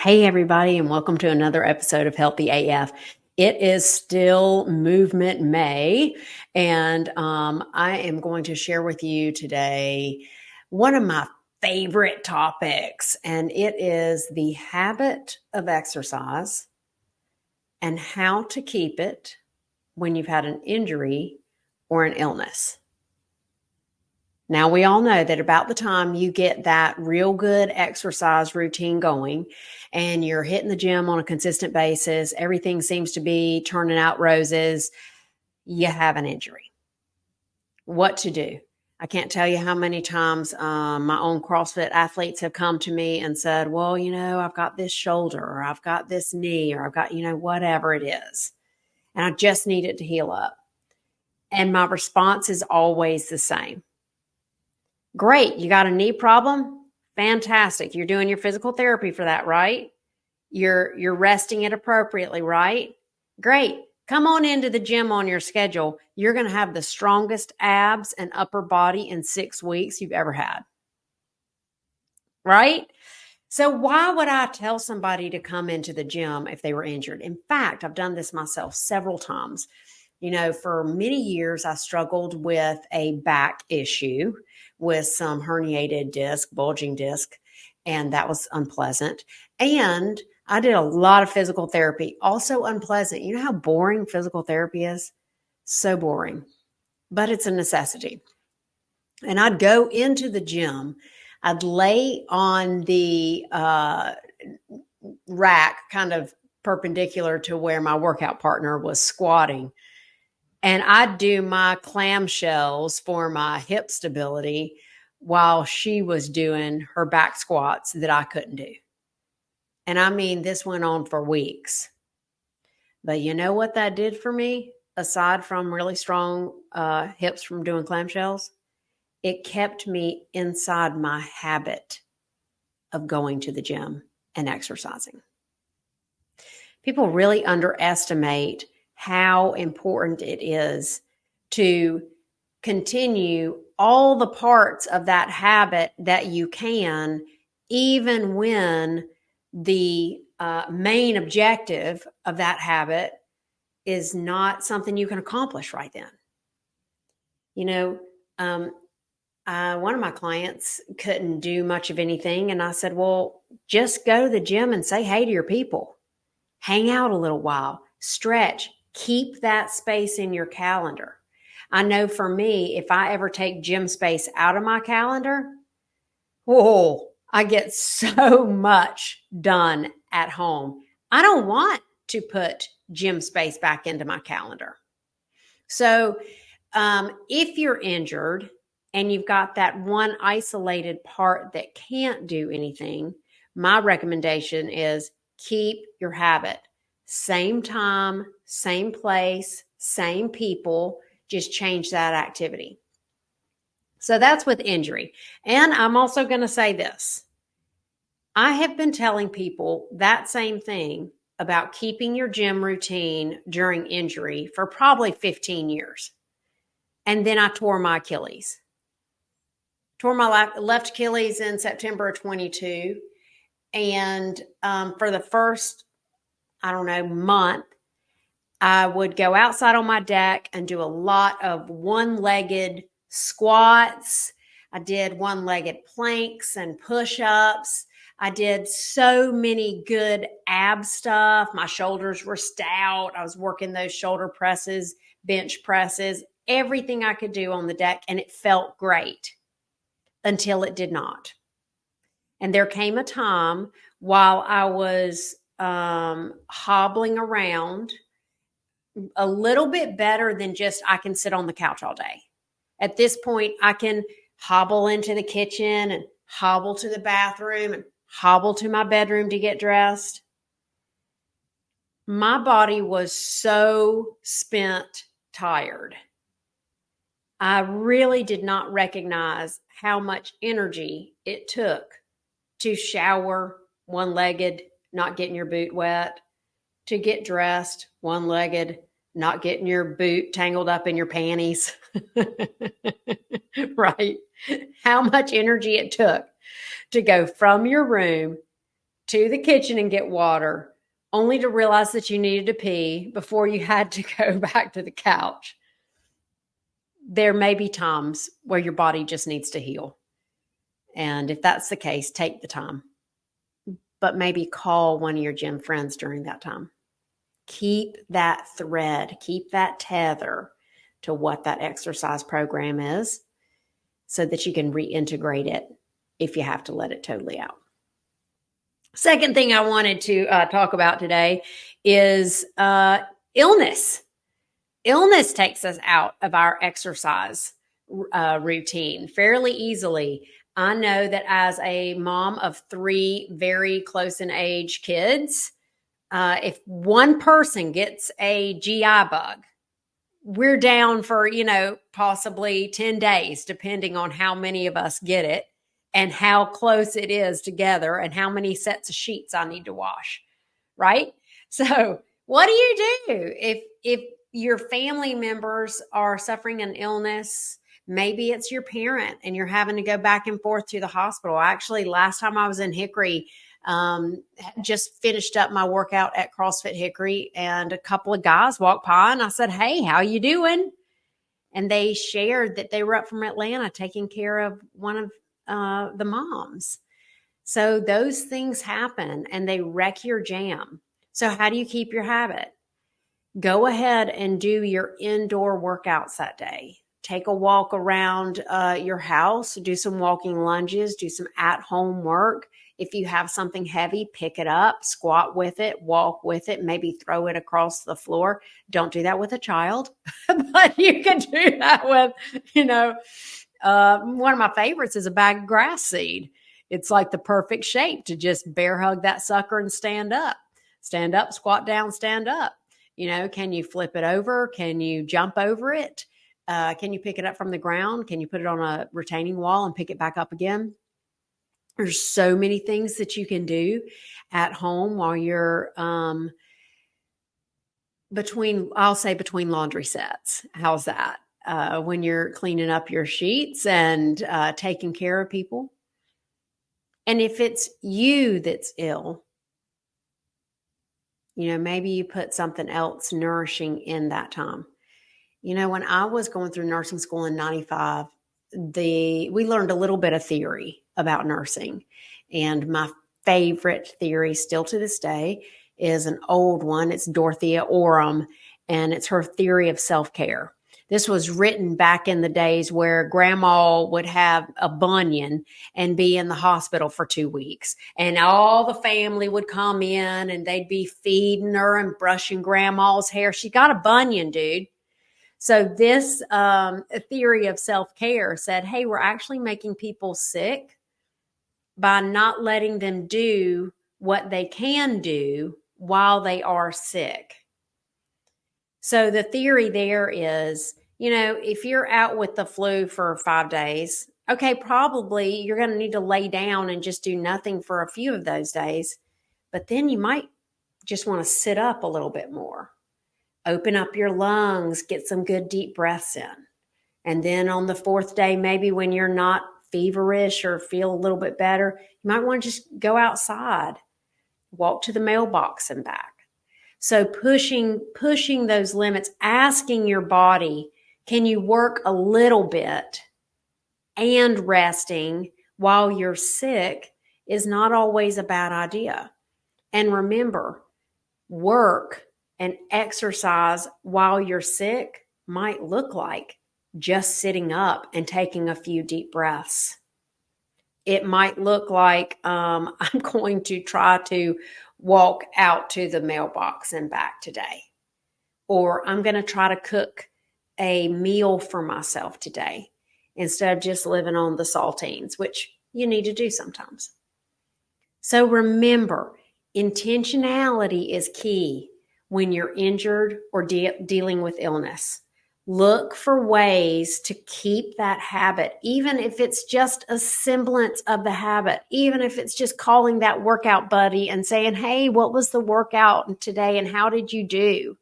Hey, everybody, and welcome to another episode of Healthy AF. It is still Movement May, and I am going to share with you today one of my favorite topics, and it is the habit of exercise and how to keep it when you've had an injury or an illness. Now, we all know that about the time you get that real good exercise routine going and you're hitting the gym on a consistent basis, everything seems to be turning out roses, you have an injury. What to do? I can't tell you how many times my own CrossFit athletes have come to me and said, well, I've got this shoulder or I've got this knee or I've got, whatever it is. And I just need it to heal up. And my response is always the same. Great. You got a knee problem? Fantastic. You're doing your physical therapy for that, right? You're resting it appropriately, right? Great. Come on into the gym on your schedule. You're going to have the strongest abs and upper body in 6 weeks you've ever had. Right? So why would I tell somebody to come into the gym if they were injured? In fact, I've done this myself several times. For many years, I struggled with a back issue with some herniated disc, bulging disc, and that was unpleasant. And I did a lot of physical therapy, also unpleasant. You know how boring physical therapy is? So boring, but it's a necessity. And I'd go into the gym, I'd lay on the rack kind of perpendicular to where my workout partner was squatting. And I'd do my clamshells for my hip stability while she was doing her back squats that I couldn't do. And I mean, this went on for weeks. But you know what that did for me, aside from really strong hips from doing clamshells? It kept me inside my habit of going to the gym and exercising. People really underestimate how important it is to continue all the parts of that habit that you can, even when the main objective of that habit is not something you can accomplish right then. One of my clients couldn't do much of anything, and I said, well, just go to the gym and say hey to your people. Hang out a little while, stretch. Keep that space in your calendar. I know for me, if I ever take gym space out of my calendar, I get so much done at home. I don't want to put gym space back into my calendar. So if you're injured and you've got that one isolated part that can't do anything, my recommendation is keep your habit. Same time, same place, same people, just change that activity. So that's with injury. And I'm also going to say this. I have been telling people that same thing about keeping your gym routine during injury for probably 15 years. And then I tore my Achilles. Tore my left Achilles in September of 22. And for the first month, I would go outside on my deck and do a lot of one-legged squats. I did one-legged planks and push-ups. I did so many good ab stuff. My shoulders were stout. I was working those shoulder presses, bench presses, everything I could do on the deck, and it felt great until it did not. And there came a time while I was hobbling around a little bit better than just I can sit on the couch all day. At this point, I can hobble into the kitchen and hobble to the bathroom and hobble to my bedroom to get dressed. My body was so spent, tired. I really did not recognize how much energy it took to shower one-legged, not getting your boot wet, to get dressed one-legged, not getting your boot tangled up in your panties, right? How much energy it took to go from your room to the kitchen and get water, only to realize that you needed to pee before you had to go back to the couch. There may be times where your body just needs to heal. And if that's the case, take the time. But maybe call one of your gym friends during that time. Keep that thread, keep that tether to what that exercise program is so that you can reintegrate it if you have to let it totally out. Second thing I wanted to talk about today is illness. Illness takes us out of our exercise routine fairly easily. I know that as a mom of 3 very close in age kids, if one person gets a GI bug, we're down for, possibly 10 days, depending on how many of us get it and how close it is together and how many sets of sheets I need to wash. Right? So what do you do if your family members are suffering an illness? Maybe it's your parent and you're having to go back and forth to the hospital. Actually, last time I was in Hickory, just finished up my workout at CrossFit Hickory, and a couple of guys walked by and I said, "Hey, how you doing?" And they shared that they were up from Atlanta taking care of one of the moms. So those things happen and they wreck your jam. So how do you keep your habit? Go ahead and do your indoor workouts that day. Take a walk around your house, do some walking lunges, do some at-home work. If you have something heavy, pick it up, squat with it, walk with it, maybe throw it across the floor. Don't do that with a child, but you can do that with, one of my favorites is a bag of grass seed. It's like the perfect shape to just bear hug that sucker and stand up, squat down, stand up. Can you flip it over? Can you jump over it? Can you pick it up from the ground? Can you put it on a retaining wall and pick it back up again? There's so many things that you can do at home while you're between laundry sets. How's that? When you're cleaning up your sheets and taking care of people. And if it's you that's ill, maybe you put something else nourishing in that time. When I was going through nursing school in 95, we learned a little bit of theory about nursing. And my favorite theory still to this day is an old one. It's Dorothea Orem, and it's her theory of self-care. This was written back in the days where grandma would have a bunion and be in the hospital for 2 weeks. And all the family would come in and they'd be feeding her and brushing grandma's hair. She got a bunion, dude. So this theory of self-care said, hey, we're actually making people sick by not letting them do what they can do while they are sick. So the theory there is, if you're out with the flu for 5 days, okay, probably you're going to need to lay down and just do nothing for a few of those days. But then you might just want to sit up a little bit more. Open up your lungs, get some good deep breaths in. And then on the 4th day, maybe when you're not feverish or feel a little bit better, you might want to just go outside, walk to the mailbox and back. So pushing those limits, asking your body, can you work a little bit and resting while you're sick is not always a bad idea. And remember, work and exercise while you're sick might look like just sitting up and taking a few deep breaths. It might look like I'm going to try to walk out to the mailbox and back today. Or I'm going to try to cook a meal for myself today instead of just living on the saltines, which you need to do sometimes. So remember, intentionality is key when you're injured or dealing with illness. Look for ways to keep that habit, even if it's just a semblance of the habit, even if it's just calling that workout buddy and saying, hey, what was the workout today and how did you do?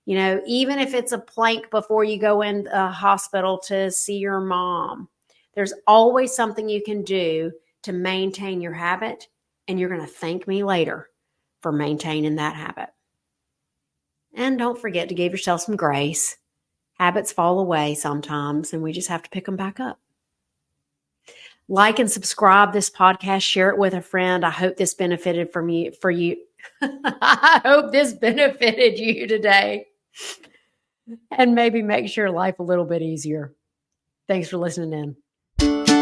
Even if it's a plank before you go in the hospital to see your mom, there's always something you can do to maintain your habit And you're going to thank me later for maintaining that habit. And don't forget to give yourself some grace. Habits fall away sometimes, and we just have to pick them back up. Like and subscribe this podcast. Share it with a friend. I hope this benefited for you. I hope this benefited you today and maybe makes your life a little bit easier. Thanks for listening in.